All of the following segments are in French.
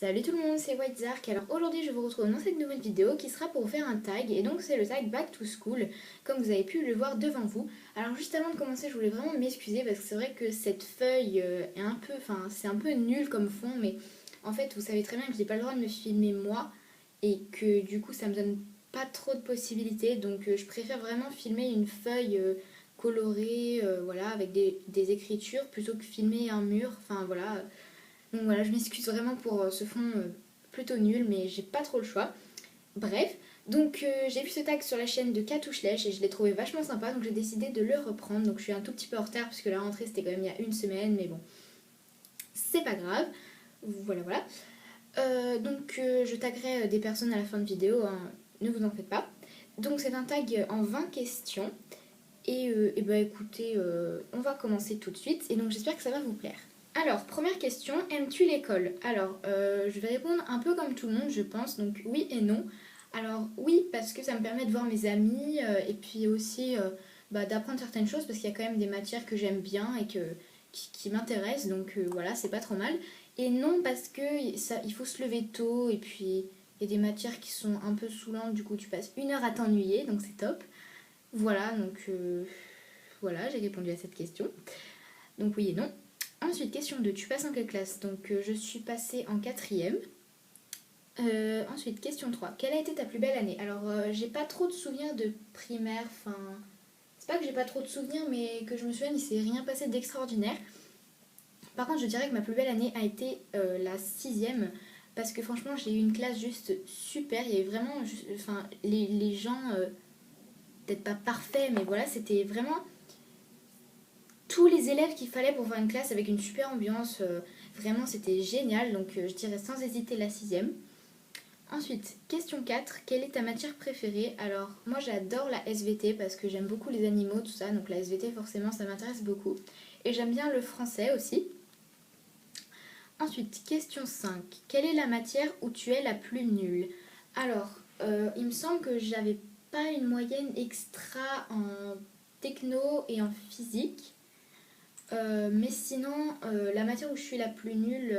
Salut tout le monde, c'est Whitezark. Alors aujourd'hui je vous retrouve dans cette nouvelle vidéo qui sera pour vous faire un tag, et donc c'est le tag Back to School, comme vous avez pu le voir devant vous. Alors juste avant de commencer, je voulais vraiment m'excuser parce que c'est vrai que cette feuille est un peu, c'est un peu nul comme fond, mais en fait vous savez très bien que j'ai pas le droit de me filmer moi et que du coup ça me donne pas trop de possibilités, donc je préfère vraiment filmer une feuille colorée, voilà, avec des écritures plutôt que filmer un mur, enfin voilà. Donc voilà, je m'excuse vraiment pour ce fond plutôt nul, mais j'ai pas trop le choix. Bref, donc j'ai vu ce tag sur la chaîne de Katouchlèche et je l'ai trouvé vachement sympa, donc j'ai décidé de le reprendre. Donc je suis un tout petit peu en retard puisque la rentrée c'était quand même il y a une semaine, mais bon, c'est pas grave. Voilà, voilà. Je taguerai des personnes à la fin de vidéo, hein, ne vous en faites pas. Donc c'est un tag en 20 questions. Et bah écoutez, on va commencer tout de suite et donc j'espère que ça va vous plaire. Alors, première question, aimes-tu l'école? Alors, je vais répondre un peu comme tout le monde, je pense, donc oui et non. Alors, oui, parce que ça me permet de voir mes amis et puis aussi d'apprendre certaines choses parce qu'il y a quand même des matières que j'aime bien et qui m'intéressent, donc voilà, c'est pas trop mal. Et non, parce que il faut se lever tôt et puis il y a des matières qui sont un peu saoulantes, du coup tu passes 1 heure à t'ennuyer, donc c'est top. Voilà, voilà, j'ai répondu à cette question. Donc oui et non. Ensuite, question 2, tu passes en quelle classe? Donc je suis passée en quatrième. Ensuite, question 3, quelle a été ta plus belle année? Alors j'ai pas trop de souvenirs de primaire, enfin... C'est pas que j'ai pas trop de souvenirs, mais que je me souvienne, il s'est rien passé d'extraordinaire. Par contre, je dirais que ma plus belle année a été la sixième, parce que franchement, j'ai eu une classe juste super. Il y avait vraiment, enfin, les gens, peut-être pas parfaits, mais voilà, c'était vraiment tous les élèves qu'il fallait pour faire une classe avec une super ambiance. Vraiment, c'était génial. Donc, je dirais sans hésiter la sixième. Ensuite, question 4. Quelle est ta matière préférée? Alors, moi, j'adore la SVT parce que j'aime beaucoup les animaux, tout ça. Donc, la SVT, forcément, ça m'intéresse beaucoup. Et j'aime bien le français aussi. Ensuite, question 5. Quelle est la matière où tu es la plus nulle? Alors, il me semble que j'avais pas une moyenne extra en techno et en physique. Mais sinon, la matière où je suis la plus nulle,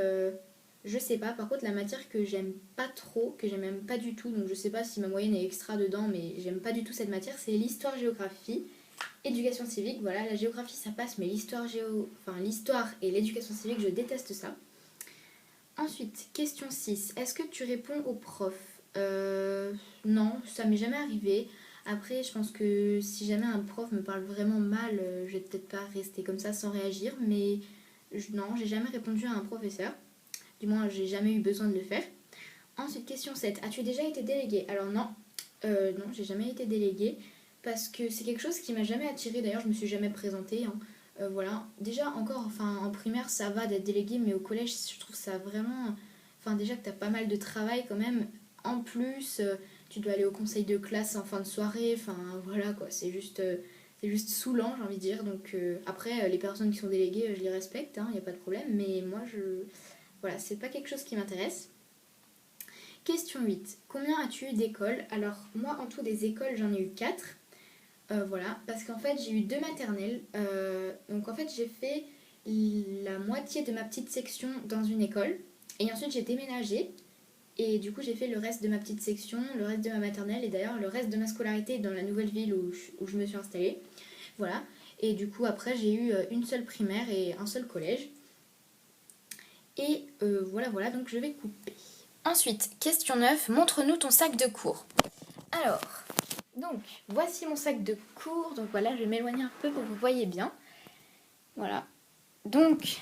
je sais pas. Par contre, la matière que j'aime pas trop, que j'aime même pas du tout, donc je sais pas si ma moyenne est extra dedans, mais j'aime pas du tout cette matière, c'est l'histoire-géographie, éducation civique. Voilà, la géographie ça passe, mais l'histoire et l'éducation civique, je déteste ça. Ensuite, question 6. Est-ce que tu réponds aux profs? Non, ça m'est jamais arrivé. Après, je pense que si jamais un prof me parle vraiment mal, je vais peut-être pas rester comme ça sans réagir. Mais non, j'ai jamais répondu à un professeur. Du moins, j'ai jamais eu besoin de le faire. Ensuite, question 7. As-tu déjà été délégué? Alors non, non, j'ai jamais été déléguée. Parce que c'est quelque chose qui m'a jamais attirée. D'ailleurs, je me suis jamais présentée, hein. Voilà. Déjà, encore, enfin, en primaire, ça va d'être délégué, mais au collège, je trouve ça vraiment... Enfin, déjà que t'as pas mal de travail quand même. En plus, tu dois aller au conseil de classe en fin de soirée. Enfin, voilà, quoi. C'est juste saoulant, j'ai envie de dire. Donc, après, les personnes qui sont déléguées, je les respecte, hein, y a pas de problème. Mais moi, voilà, c'est pas quelque chose qui m'intéresse. Question 8. Combien as-tu eu d'écoles? Alors, moi, en tout, des écoles, j'en ai eu 4. Voilà, parce qu'en fait j'ai eu 2 maternelles. Donc en fait j'ai fait la moitié de ma petite section dans une école. Et ensuite j'ai déménagé. Et du coup j'ai fait le reste de ma petite section, le reste de ma maternelle et d'ailleurs le rest de ma scolarité dans la nouvelle ville où je me suis installée. Voilà. Et du coup après j'ai eu une seule primaire et un seul collège. Et voilà, voilà, donc je vais couper. Ensuite, question 9. Montre-nous ton sac de cours. Alors, donc, voici mon sac de cours. Donc voilà, je vais m'éloigner un peu pour que vous voyez bien. Voilà. Donc,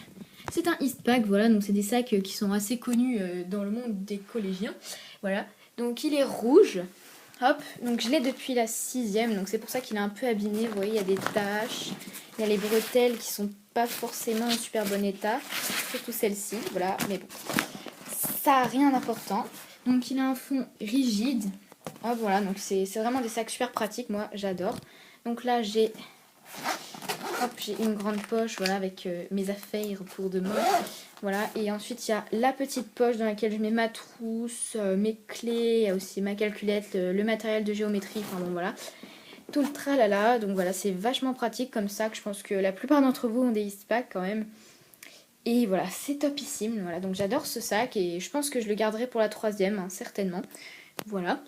c'est un Eastpak, voilà. Donc, c'est des sacs qui sont assez connus dans le monde des collégiens. Voilà. Donc, il est rouge. Hop. Donc, je l'ai depuis la sixième. Donc, c'est pour ça qu'il est un peu abîmé. Vous voyez, il y a des taches. Il y a les bretelles qui sont pas forcément en super bon état. Surtout celle-ci. Voilà. Mais bon, ça a rien d'important. Donc, il a un fond rigide. Hop, voilà, donc c'est vraiment des sacs super pratiques, moi j'adore. Donc là j'ai une grande poche, voilà, avec mes affaires pour demain. Voilà, et ensuite il y a la petite poche dans laquelle je mets ma trousse, mes clés, il y a aussi ma calculette, le matériel de géométrie, enfin bon voilà. Tout le tralala, donc voilà, c'est vachement pratique comme ça, que je pense que la plupart d'entre vous ont des Eastpak quand même. Et voilà, c'est topissime. Voilà, donc j'adore ce sac et je pense que je le garderai pour la troisième, hein, certainement. Voilà.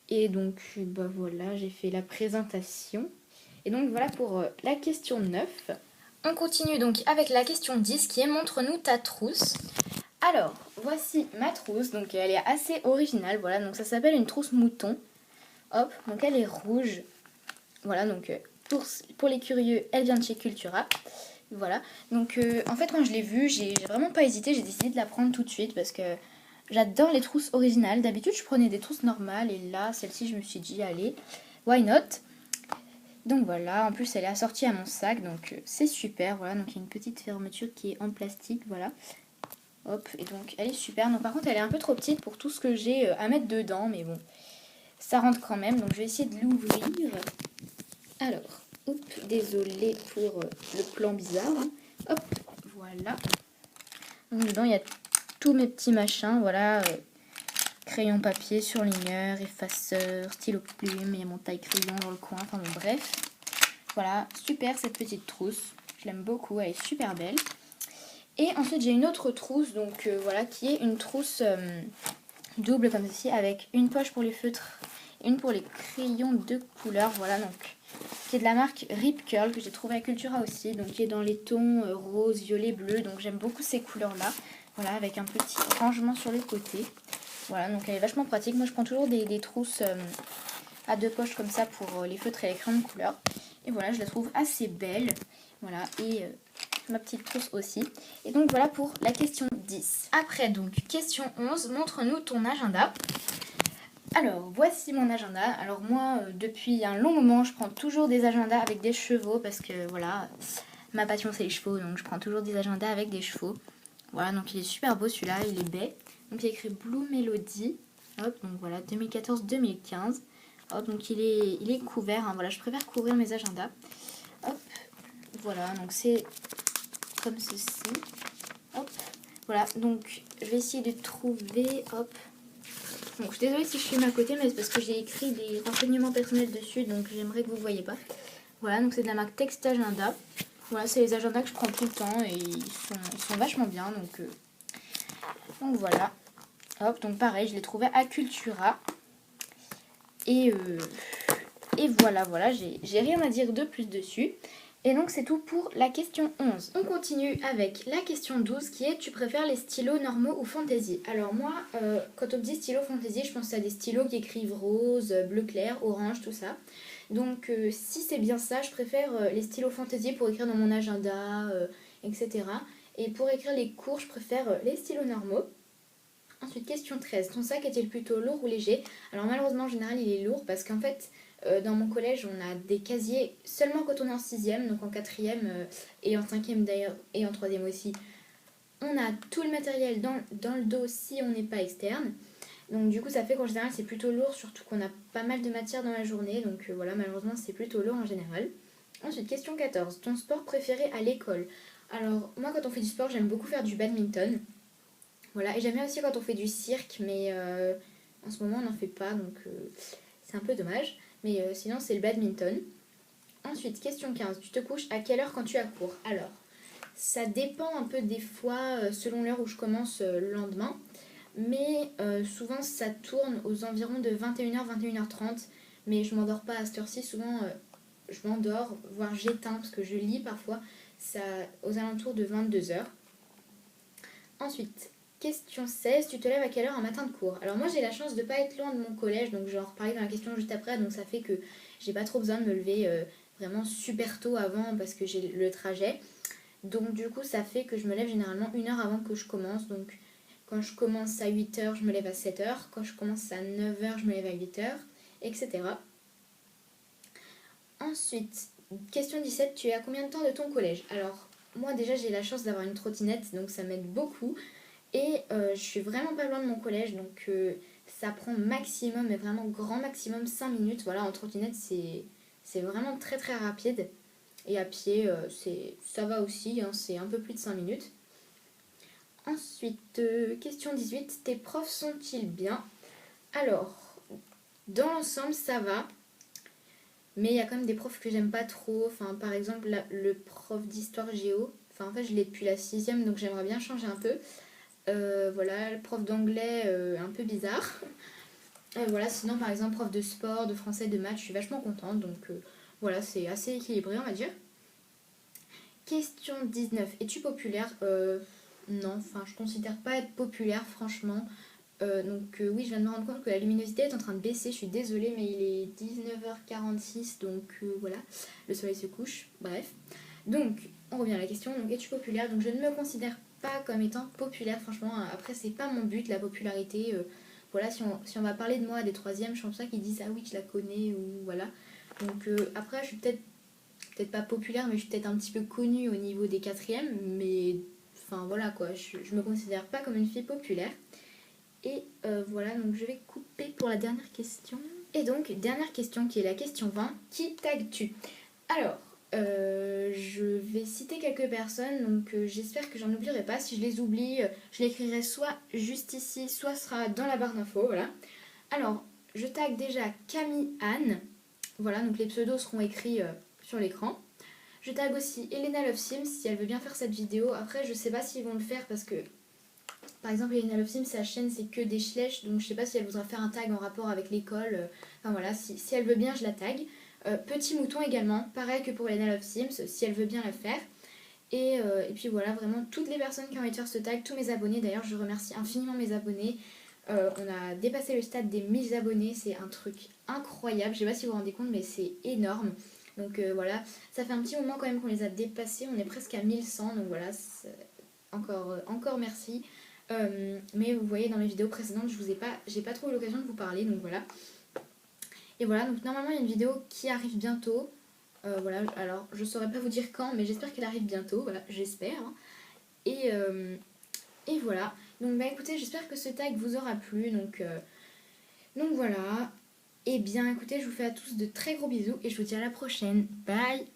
Et donc, bah voilà, j'ai fait la présentation. Et donc voilà pour la question 9. On continue donc avec la question 10 qui est montre-nous ta trousse. Alors, voici ma trousse, donc elle est assez originale, voilà, donc ça s'appelle une trousse mouton. Hop, donc elle est rouge. Voilà, donc pour les curieux, elle vient de chez Cultura. Voilà, donc en fait quand je l'ai vue, j'ai vraiment pas hésité, j'ai décidé de la prendre tout de suite parce que j'adore les trousses originales. D'habitude je prenais des trousses normales et là, celle-ci je me suis dit allez, why not? Donc voilà, en plus elle est assortie à mon sac, donc c'est super. Voilà, donc il y a une petite fermeture qui est en plastique, voilà. Hop, et donc elle est super. Donc par contre elle est un peu trop petite pour tout ce que j'ai à mettre dedans, mais bon, ça rentre quand même. Donc je vais essayer de l'ouvrir. Alors, hop, désolée pour le plan bizarre. Hein. Hop, voilà. Donc dedans il y a tous mes petits machins, voilà. Crayon papier, surligneur, effaceur, stylo plume, il y a mon taille crayon dans le coin, enfin bon bref. Voilà, super cette petite trousse. Je l'aime beaucoup, elle est super belle. Et ensuite j'ai une autre trousse, donc voilà, qui est une trousse double comme ceci, avec une poche pour les feutres, une pour les crayons de couleur, voilà, donc qui est de la marque Rip Curl, que j'ai trouvé à Cultura aussi, donc qui est dans les tons rose, violet, bleu, donc j'aime beaucoup ces couleurs-là, voilà, avec un petit rangement sur les côtés. Voilà, donc elle est vachement pratique. Moi je prends toujours des trousses à deux poches comme ça pour les feutres et les crayons de couleur. Et voilà, je la trouve assez belle. Voilà, et ma petite trousse aussi. Et donc voilà pour la question 10. Après donc, question 11, montre-nous ton agenda. Alors, voici mon agenda. Alors moi, depuis un long moment, je prends toujours des agendas avec des chevaux parce que voilà, ma passion c'est les chevaux, donc je prends toujours des agendas avec des chevaux. Voilà, donc il est super beau celui-là, il est baie. Donc il y a écrit Blue Melody. Hop, donc voilà, 2014-2015. Hop, donc il est couvert. Hein, voilà, je préfère couvrir mes agendas. Hop, voilà, donc c'est comme ceci. Hop, voilà, donc je vais essayer de trouver. Hop. Donc je suis désolée si je filme à côté, mais c'est parce que j'ai écrit des renseignements personnels dessus, donc j'aimerais que vous ne voyez pas. Voilà, donc c'est de la marque Text Agenda. Voilà, c'est les agendas que je prends tout le temps et ils sont vachement bien. Donc voilà. Hop, donc pareil, je l'ai trouvé à Cultura. Et voilà, j'ai rien à dire de plus dessus. Et donc c'est tout pour la question 11. On continue avec la question 12 qui est: tu préfères les stylos normaux ou fantasy? Alors moi, quand on me dit stylo fantasy, je pense à des stylos qui écrivent rose, bleu clair, orange, tout ça. Donc si c'est bien ça, je préfère les stylos fantasy pour écrire dans mon agenda, etc. Et pour écrire les cours, je préfère les stylos normaux. Ensuite, question 13. Ton sac est-il plutôt lourd ou léger? Alors malheureusement, en général, il est lourd parce qu'en fait, dans mon collège, on a des casiers seulement quand on est en 6e, donc en 4e et en 5e d'ailleurs, et en 3e aussi. On a tout le matériel dans le dos si on n'est pas externe. Donc du coup, ça fait qu'en général, c'est plutôt lourd, surtout qu'on a pas mal de matière dans la journée. Donc voilà, malheureusement, c'est plutôt lourd en général. Ensuite, question 14. Ton sport préféré à l'école? Alors moi, quand on fait du sport, j'aime beaucoup faire du badminton. Voilà, et j'aime bien aussi quand on fait du cirque, mais en ce moment on n'en fait pas, donc c'est un peu dommage. Mais sinon c'est le badminton. Ensuite, question 15, tu te couches à quelle heure quand tu as cours? Alors, ça dépend un peu des fois selon l'heure où je commence le lendemain, mais souvent ça tourne aux environs de 21h, 21h30, mais je m'endors pas à cette heure-ci, souvent je m'endors, voire j'éteins parce que je lis parfois, ça aux alentours de 22h. Ensuite, question 16, tu te lèves à quelle heure un matin de cours? Alors moi j'ai la chance de pas être loin de mon collège, donc je vais en reparler dans la question juste après, donc ça fait que j'ai pas trop besoin de me lever vraiment super tôt avant parce que j'ai le trajet. Donc du coup ça fait que je me lève généralement une heure avant que je commence, donc quand je commence à 8h, je me lève à 7h, quand je commence à 9h, je me lève à 8h, etc. Ensuite, question 17, tu es à combien de temps de ton collège? Alors moi déjà j'ai la chance d'avoir une trottinette, donc ça m'aide beaucoup. Et je suis vraiment pas loin de mon collège, donc ça prend maximum, mais vraiment grand maximum 5 minutes. Voilà, en trottinette, c'est vraiment très très rapide. Et à pied, ça va aussi, hein, c'est un peu plus de 5 minutes. Ensuite, question 18, tes profs sont-ils bien? Alors, dans l'ensemble, ça va. Mais il y a quand même des profs que j'aime pas trop. Enfin, par exemple, le prof d'histoire géo. Enfin, en fait, je l'ai depuis la 6e, donc j'aimerais bien changer un peu. Voilà, le prof d'anglais, un peu bizarre. Voilà, sinon, par exemple, prof de sport, de français, de maths, je suis vachement contente. Donc, voilà, c'est assez équilibré, on va dire. Question 19. Es-tu populaire? Non, enfin, je considère pas être populaire, franchement. Oui, je viens de me rendre compte que la luminosité est en train de baisser. Je suis désolée, mais il est 19h46, donc voilà, le soleil se couche. Bref. Donc, on revient à la question. Donc, es-tu populaire? Donc, je ne me considère pas comme étant populaire, franchement. Après, c'est pas mon but, la popularité. Voilà, si on va parler de moi à des troisièmes, je pense pas qu'ils disent ah oui, je la connais ou voilà. Donc, après, je suis peut-être pas populaire, mais je suis peut-être un petit peu connue au niveau des quatrièmes. Mais, enfin, voilà quoi, je me considère pas comme une fille populaire. Et voilà, donc je vais couper pour la dernière question. Et donc, dernière question qui est la question 20. Qui tagues-tu? Alors, je vais citer quelques personnes, donc j'espère que j'en oublierai pas. Si je les oublie, je l'écrirai soit juste ici, soit ce sera dans la barre d'infos, voilà. Alors, je tag déjà Camille Anne. Voilà, donc les pseudos seront écrits sur l'écran. Je tag aussi Elena Love Sims si elle veut bien faire cette vidéo. Après, je sais pas s'ils vont le faire parce que par exemple, Elena Love Sims, sa chaîne, c'est que des schlèches, donc je sais pas si elle voudra faire un tag en rapport avec l'école. Enfin voilà, si elle veut bien, je la tag. Petit Mouton également, pareil que pour Elena Love Sims, si elle veut bien la faire. Et puis voilà, vraiment toutes les personnes qui ont envie de faire ce tag, tous mes abonnés. D'ailleurs, je remercie infiniment mes abonnés. On a dépassé le stade des 1000 abonnés, c'est un truc incroyable. Je sais pas si vous vous rendez compte, mais c'est énorme. Donc voilà, ça fait un petit moment quand même qu'on les a dépassés. On est presque à 1100, donc voilà, encore merci. Mais vous voyez dans les vidéos précédentes, j'ai pas trop eu l'occasion de vous parler, donc voilà. Et voilà, donc normalement il y a une vidéo qui arrive bientôt. Voilà, alors je saurais pas vous dire quand, mais j'espère qu'elle arrive bientôt, voilà, j'espère. Hein. Et voilà, donc bah écoutez, j'espère que ce tag vous aura plu, donc voilà. Et bien écoutez, je vous fais à tous de très gros bisous et je vous dis à la prochaine. Bye!